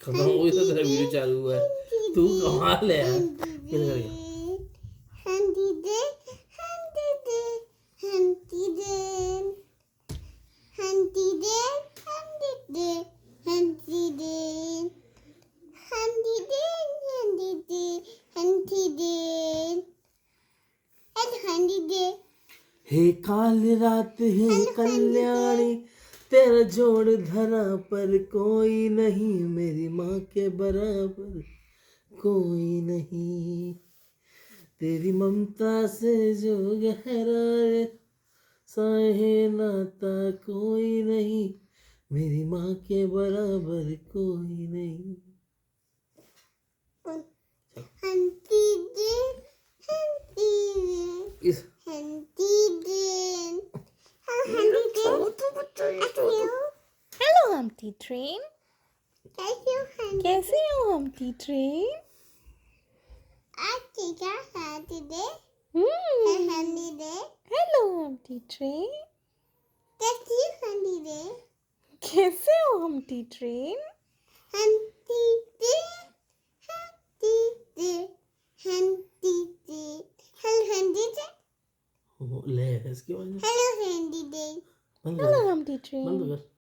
खत्म हो गया तेरा वीडियो चालू हुआ है तू कमाल है यार किधर गया हे काल रात है कल्याणी तेरा जोड़ धरा पर कोई नहीं मेरी माँ के बराबर कोई नहीं तेरी ममता से जो गहरा साहे नाता कोई नहीं मेरी माँ के बराबर कोई नहीं इस Hello, Humpty Train. कैसे हो Humpty Train? Hello, Humpty Train. कैसे हो Humpty Train? ले इसकी वजह Hello, Humpty Train. बंद कर